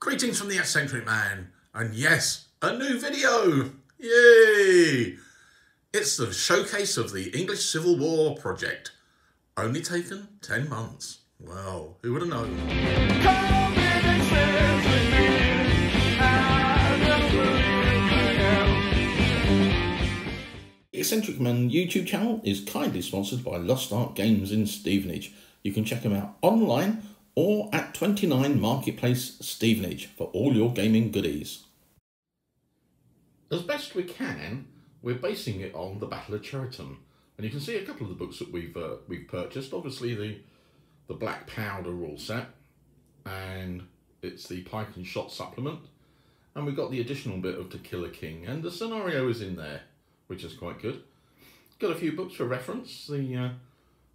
Greetings from the Eccentric Man, and yes, a new video! Yay! It's the showcase of the English Civil War project. Only taken 10 months. Well, who would have known? The Eccentric Man YouTube channel is kindly sponsored by Lost Ark Games in Stevenage. You can check them out online or at 29 Marketplace, Stevenage, for all your gaming goodies. As best we can, we're basing it on the Battle of Cheriton, and you can see a couple of the books that we've purchased. Obviously the Black Powder rule set, and it's the Pike and Shotte supplement, and we've got the additional bit of To Kill a King, and the scenario is in there, which is quite good. Got a few books for reference. The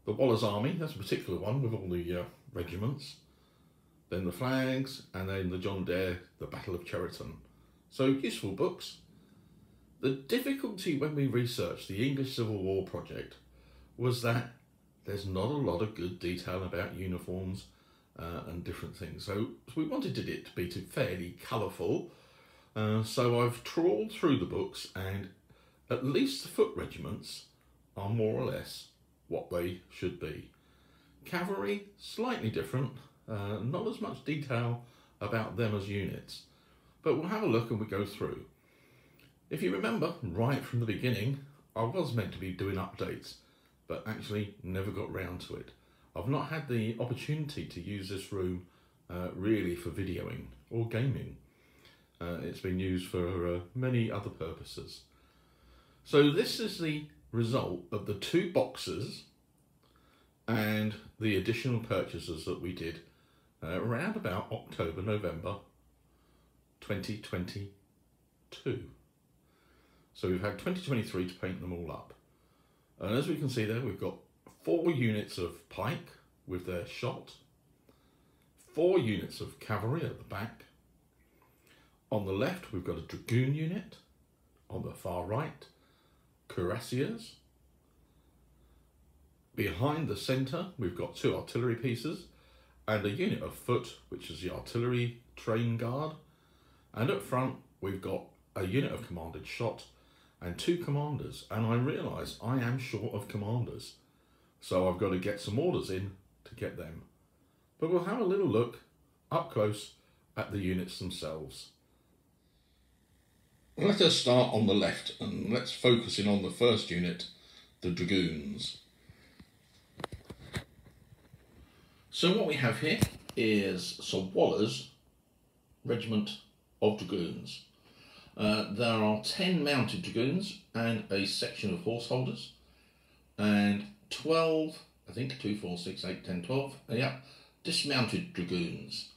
Waller's Army, that's a particular one with all the regiments, then the flags, and then the John Dare, the Battle of Cheriton. So useful books. The difficulty when we researched the English Civil War project was that there's not a lot of good detail about uniforms and different things. So we wanted it to be fairly colourful. So I've trawled through the books, and at least the foot regiments are more or less what they should be. Cavalry, slightly different, not as much detail about them as units, but we'll have a look and we'll go through. If you remember, right from the beginning, I was meant to be doing updates, but actually never got round to it. I've not had the opportunity to use this room really for videoing or gaming. It's been used for many other purposes. So this is the result of the 2 boxes and the additional purchases that we did around about October, November 2022. So we've had 2023 to paint them all up. And as we can see there, we've got 4 units of Pike with their shot, 4 units of cavalry at the back. On the left, we've got a dragoon unit. On the far right, cuirassiers. Behind the centre, we've got 2 artillery pieces and a unit of foot, which is the artillery train guard. And up front, we've got a unit of commanded shot and 2 commanders. And I realise I am short of commanders, so I've got to get some orders in to get them. But we'll have a little look up close at the units themselves. Let us start on the left, and let's focus in on the first unit, the dragoons. So what we have here is Sir Waller's regiment of dragoons. There are 10 mounted dragoons and a section of horse holders, and 12, I think 2, 4, 6, 8, 10, 12, yeah, dismounted dragoons.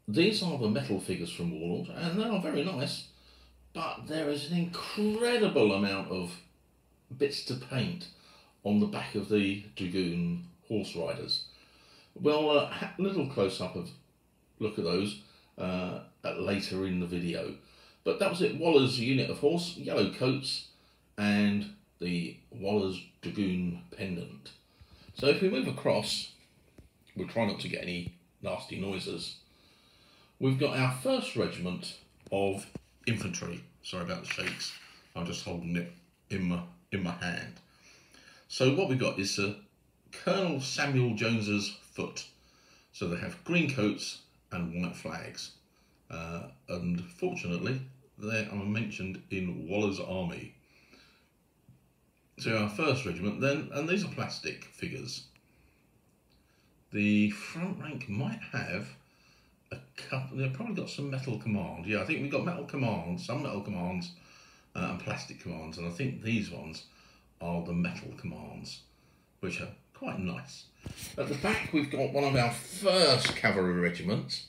These are the metal figures from Warlord, and they are very nice, but there is an incredible amount of bits to paint on the back of the dragoon horse riders. Well, a little close-up of look at those later in the video. But that was it, Waller's unit of horse, yellow coats, and the Waller's dragoon pendant. So if we move across, we'll try not to get any nasty noises. We've got our first regiment of infantry. Sorry about the shakes, I'm just holding it in my hand. So what we've got is Colonel Samuel Jones's foot. So they have green coats and white flags. And fortunately, they are mentioned in Waller's Army. So our first regiment then, and these are plastic figures. The front rank might have a couple, they've probably got some metal command. Yeah, I think we've got metal commands, some metal commands and plastic commands, and I think these ones are the metal commands, which are quite nice. At the back we've got one of our first cavalry regiments,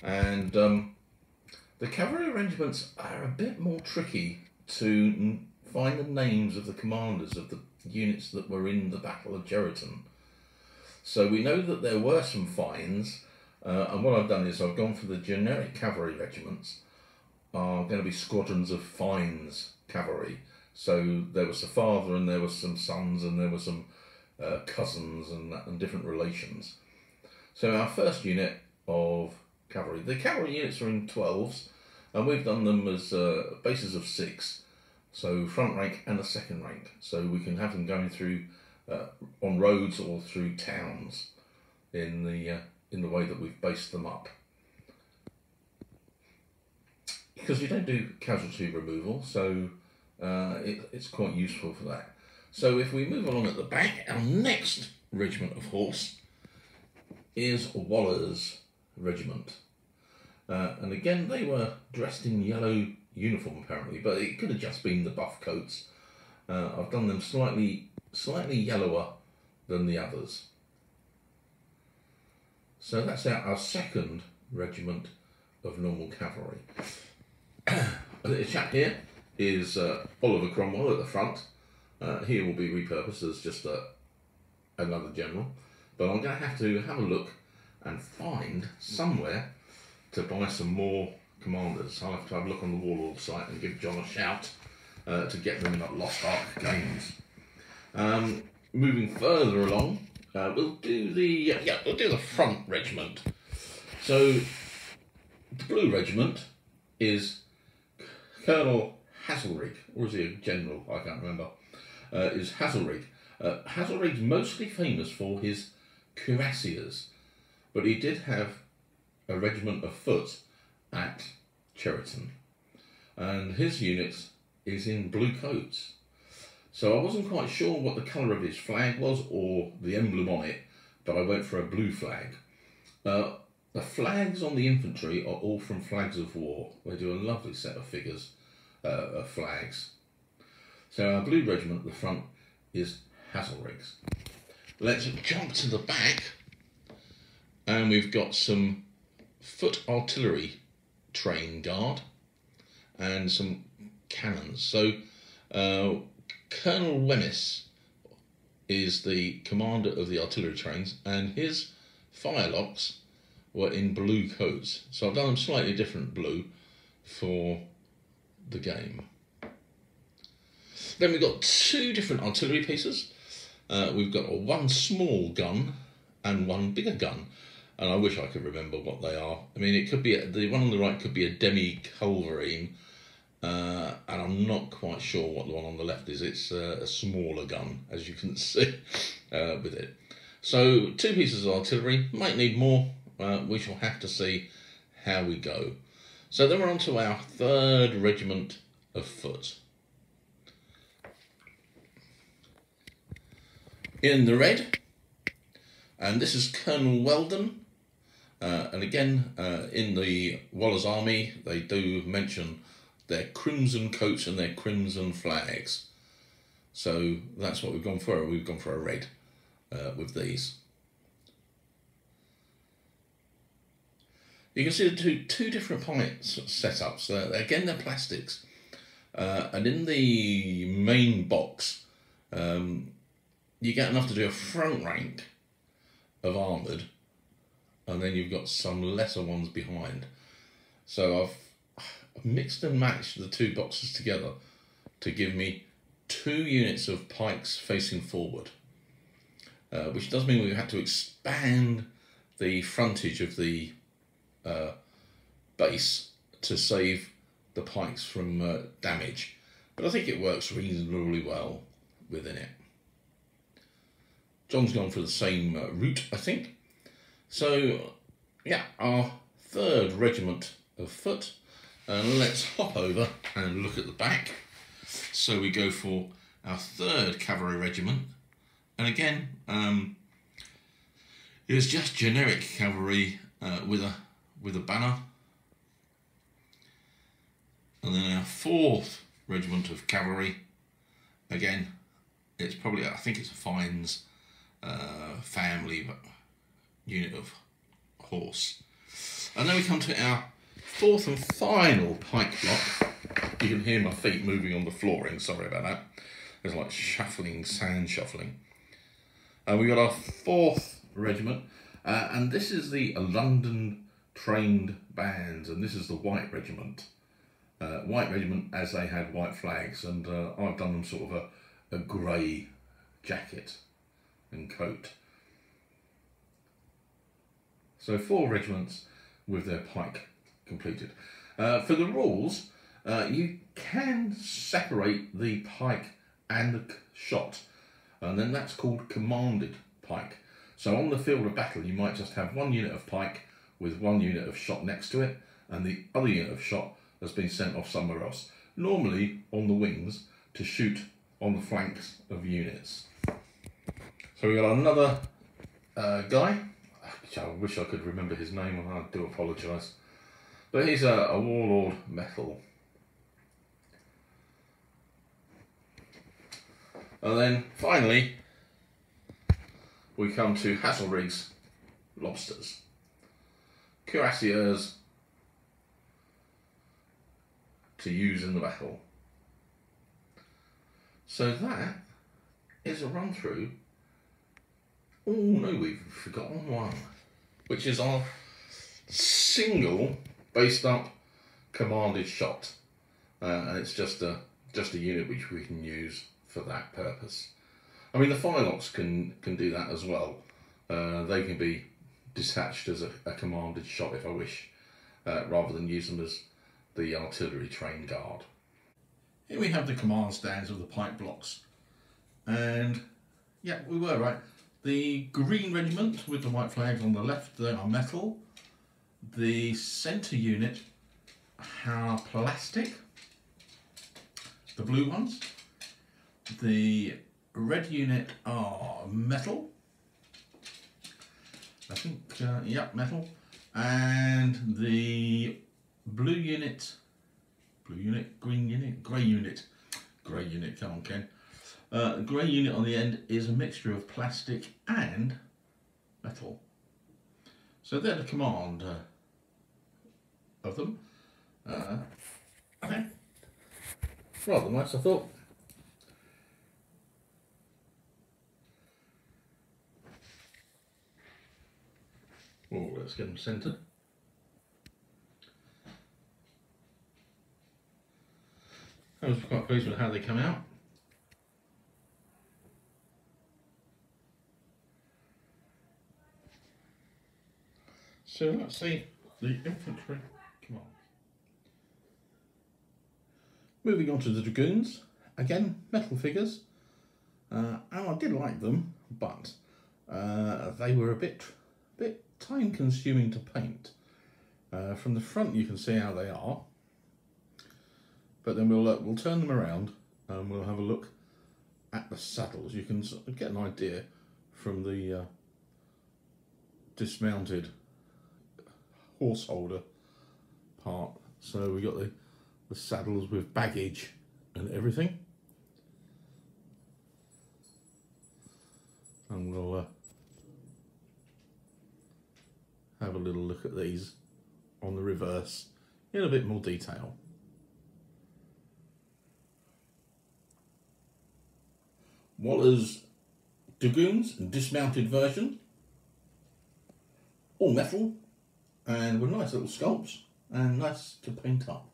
and the cavalry regiments are a bit more tricky to find the names of the commanders of the units that were in the Battle of Cheriton. So we know that there were some finds, and what I've done is I've gone for the generic cavalry regiments are going to be squadrons of Fines cavalry. So there was the father, and there were some sons, and there were some cousins and different relations. So our first unit of cavalry. The cavalry units are in 12s, and we've done them as bases of 6, so front rank and a second rank, so we can have them going through on roads or through towns in the way that we've based them up. Because we don't do casualty removal, so it's quite useful for that. So if we move along at the back, our next regiment of horse is Waller's regiment. And again, they were dressed in yellow uniform apparently, but it could have just been the buff coats. I've done them slightly yellower than the others. So that's our second regiment of normal cavalry. The chap here is Oliver Cromwell at the front. He will be repurposed as just another general, but I'm going to have a look and find somewhere to buy some more commanders. I'll have to have a look on the Warlord site and give John a shout to get them in at Lost Ark games. Moving further along, we'll do the front regiment. So the blue regiment is Colonel Hazelrig, or is he a general? I can't remember. Is Hazelrig. Hazelrig's mostly famous for his cuirassiers, but he did have a regiment of foot at Cheriton, and his unit is in blue coats. So I wasn't quite sure what the colour of his flag was or the emblem on it, but I went for a blue flag. The flags on the infantry are all from Flags of War. They do a lovely set of figures of flags. So our blue regiment at the front is Hazelrig's. Let's jump to the back, and we've got some foot artillery train guard and some cannons. So Colonel Wemyss is the commander of the artillery trains, and his firelocks were in blue coats. So I've done them slightly different blue for the game. Then we've got two different artillery pieces. We've got one small gun and one bigger gun, and I wish I could remember what they are. I mean, it could be the one on the right could be a demi-culverin, and I'm not quite sure what the one on the left is. It's a smaller gun, as you can see with it. So two pieces of artillery, might need more. We shall have to see how we go. So then we're on to our third regiment of foot. In the red, and this is Colonel Weldon, and again in the Waller's army they do mention their crimson coats and their crimson flags, so that's what we've gone for. We've gone for a red with these. You can see the two different Pike setups. Again, they're plastics, and in the main box you get enough to do a front rank of armoured, and then you've got some lesser ones behind. So I've mixed and matched the two boxes together to give me 2 units of Pikes facing forward, which does mean we've had to expand the frontage of the base to save the Pikes from damage, but I think it works reasonably well within it. John's gone for the same route, I think. So, yeah, our third regiment of foot. And let's hop over and look at the back. So we go for our third cavalry regiment. And again, it was just generic cavalry with a banner. And then our fourth regiment of cavalry. Again, it's probably, I think it's a Fines family unit of horse. And then we come to our fourth and final Pike block. You can hear my feet moving on the flooring, sorry about that. There's like shuffling, sand shuffling. And we got our fourth regiment, and this is the London trained bands, and this is the White Regiment. White Regiment as they had white flags, and I've done them sort of a grey jacket and coat. So 4 regiments with their pike completed. For the rules, you can separate the pike and the shot, and then that's called commanded pike. So on the field of battle, you might just have one unit of pike with one unit of shot next to it, and the other unit of shot has been sent off somewhere else, normally on the wings to shoot on the flanks of units. So we got another guy. I wish I could remember his name, and I do apologise. But he's a Warlord metal. And then finally, we come to Hasselrigg's lobsters. Cuirassiers to use in the battle. So that is a run through. Oh no, we've forgotten one, which is our single based up commanded shot, and it's just a unit which we can use for that purpose. I mean, the firelocks can do that as well. They can be detached as a commanded shot if I wish, rather than use them as the artillery train guard. Here we have the command stands of the pike blocks, and yeah, we were right. The green regiment with the white flags on the left, they are metal. The centre unit are plastic, the blue ones. The red unit are metal, I think, yep, metal. And the blue unit, green unit, grey unit, come on Ken. The grey unit on the end is a mixture of plastic and metal. So they're the command of them. Okay. Rather nice, I thought. Oh, let's get them centred. I was quite pleased with how they come out. So let's see the infantry command. Moving on to the dragoons, again metal figures, and I did like them, but they were a bit time consuming to paint. From the front you can see how they are, but then we'll turn them around and we'll have a look at the saddles. You can get an idea from the dismounted horse holder part. So we got the saddles with baggage and everything, and we'll have a little look at these on the reverse in a bit more detail. Waller's dragoons, dismounted version, all metal and with nice little sculpts and nice to paint up.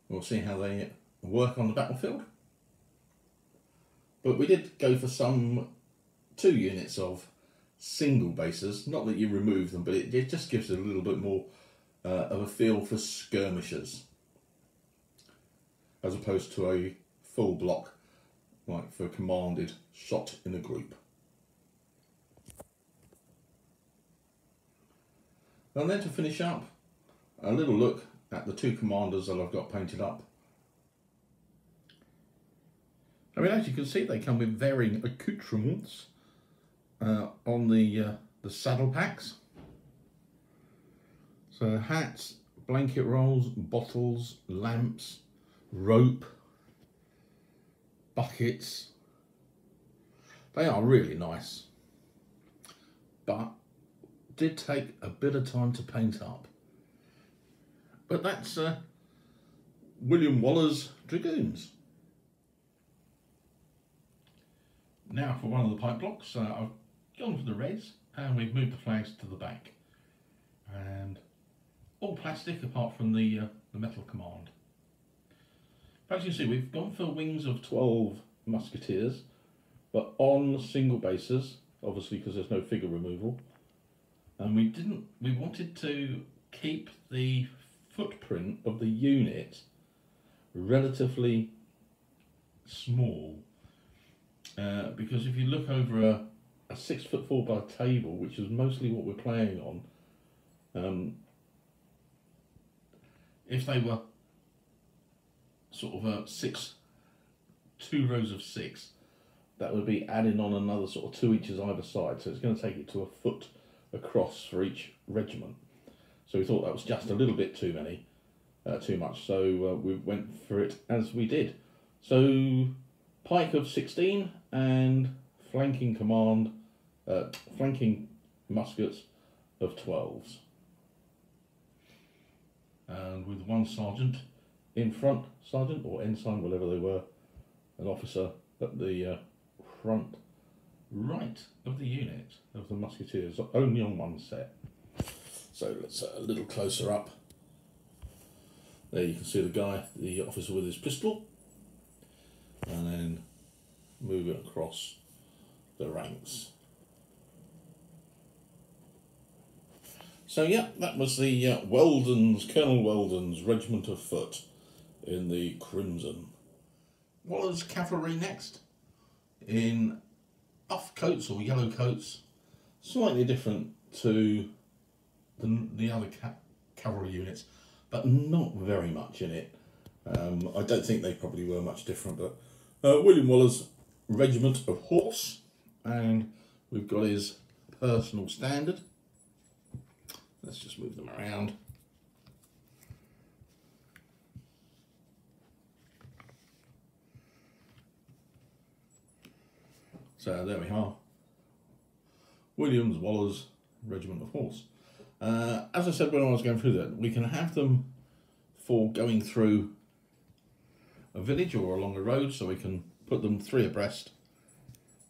We'll see how they work on the battlefield. But we did go for some 2 units of single bases, not that you remove them, but it just gives it a little bit more of a feel for skirmishers, as opposed to a full block like for commanded shot in a group. And then to finish up, a little look at the 2 commanders that I've got painted up. I mean, as you can see, they come with varying accoutrements on the saddle packs. So hats, blanket rolls, bottles, lamps, rope, buckets. They are really nice, but did take a bit of time to paint up. But that's William Waller's dragoons. Now for one of the pike blocks, I've gone for the reds and we've moved the flags to the back, and all plastic apart from the metal command. As you can see, we've gone for wings of 12 musketeers, but on single bases obviously because there's no figure removal. And we wanted to keep the footprint of the unit relatively small, because if you look over a 6'4" by table, which is mostly what we're playing on, if they were sort of two rows of 6, that would be adding on another sort of 2 inches either side, so it's going to take it to a foot across for each regiment. So we thought that was just a little bit too much, so we went for it as we did. So pike of 16 and flanking muskets of 12s, and with one sergeant in front, sergeant or ensign, whatever they were, an officer at the front right of the unit of the musketeers, only on one set. So let's a little closer up. There you can see the officer with his pistol, and then move it across the ranks. So yeah, that was the Colonel Weldon's Regiment of Foot in the Crimson. Waller's Cavalry next, in buff coats or yellow coats, slightly different to the other cavalry units, but not very much in it. I don't think they probably were much different, but William Waller's Regiment of Horse, and we've got his personal standard. Let's just move them around. So there we are, William Waller's Regiment of Horse. As I said when I was going through that, we can have them for going through a village or along a road, so we can put them 3 abreast,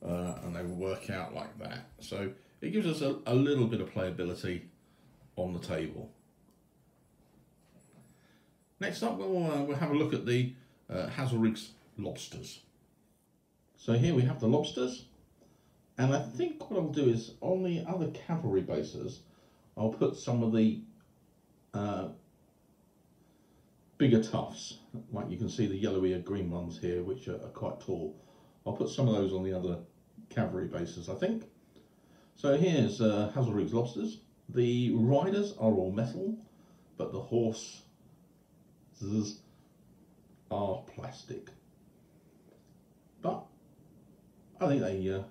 and they will work out like that. So it gives us a little bit of playability on the table. Next up, we'll have a look at the Hazelrig's Lobsters. So here we have the Lobsters, and I think what I'll do is on the other cavalry bases, I'll put some of the bigger tufts, like you can see the yellowy or green ones here, which are quite tall. I'll put some of those on the other cavalry bases, I think. So here's Hazelrig's Lobsters. The riders are all metal, but the horses are plastic. But I think they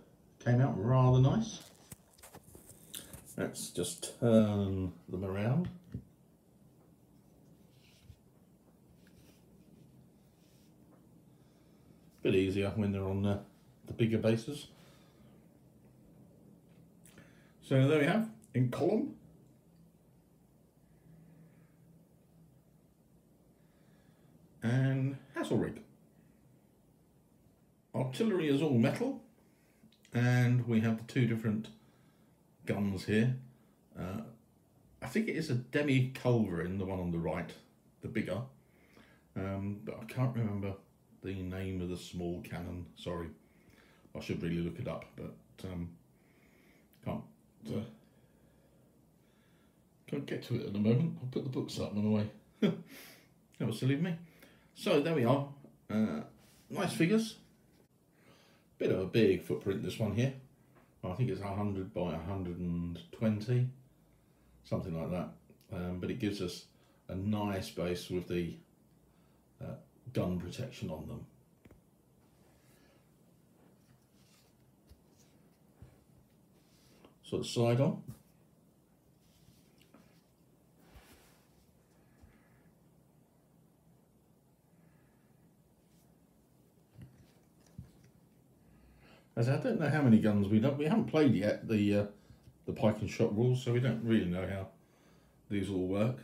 came out rather nice. Let's just turn them around. Bit easier when they're on the bigger bases. So there we have, in column. And Hazelrig. Artillery is all metal, and we have the 2 different guns here. I think it is a demi-culverin, the one on the right, the bigger, but I can't remember the name of the small cannon. Sorry, I should really look it up, but can't get to it at the moment. I'll put the books up and away. That was silly of me. So there we are. Nice figures. Bit of a big footprint, this one here. I think it's 100 by 120, something like that. But it gives us a nice base with the gun protection on them. Sort of side on. As I don't know how many guns we haven't played yet the Pike and Shot rules, so we don't really know how these all work.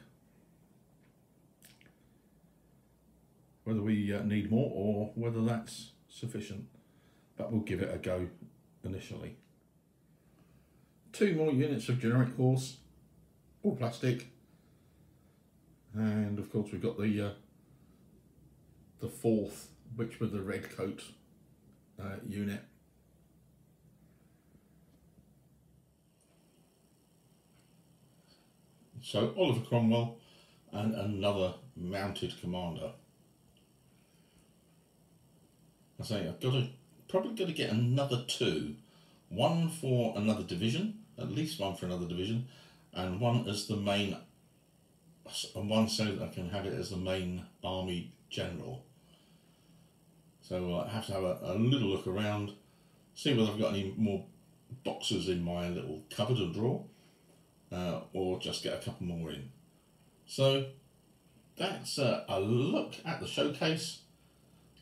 Whether we need more or whether that's sufficient, but we'll give it a go initially. 2 more units of generic horse, all plastic, and of course we've got the 4th, which with the red coat unit. So Oliver Cromwell and another mounted commander. I say I've probably got to get another two. One for another division, at least one for another division, and one as the main, and one so that I can have it as the main army general. So I have to have a little look around, see whether I've got any more boxes in my little cupboard or drawer, or just get a couple more in. So that's a look at the showcase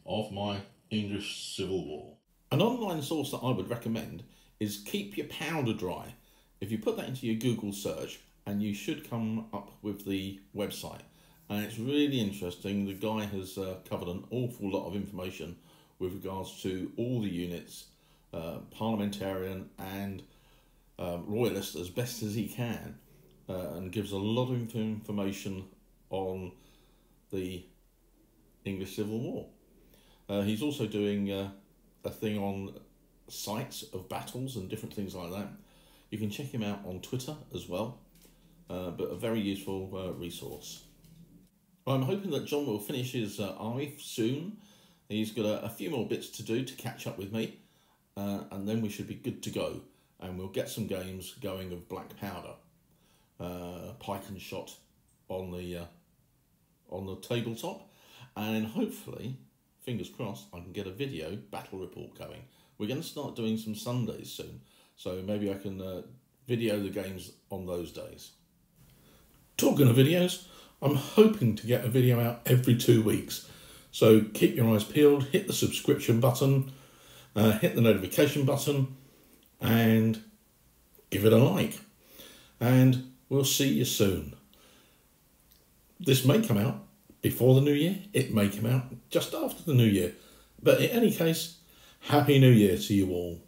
of my English Civil War. An online source that I would recommend is Keep Your Powder Dry. If you put that into your Google search, and you should come up with the website. And it's really interesting. The guy has covered an awful lot of information with regards to all the units, Parliamentarian and Royalist, as best as he can, and gives a lot of information on the English Civil War. He's also doing a thing on sites of battles and different things like that. You can check him out on Twitter as well, but a very useful resource. I'm hoping that John will finish his army soon. He's got a few more bits to do to catch up with me, and then we should be good to go, and we'll get some games going of Black Powder, Pike and Shotte on the tabletop, and then hopefully, fingers crossed, I can get a video battle report going. We're going to start doing some Sundays soon, so maybe I can video the games on those days. Talking of videos, I'm hoping to get a video out every 2 weeks. So keep your eyes peeled, hit the subscription button, hit the notification button, and give it a like. And we'll see you soon. This may come out before the new year. It may come out just after the new year. But in any case, Happy New Year to you all.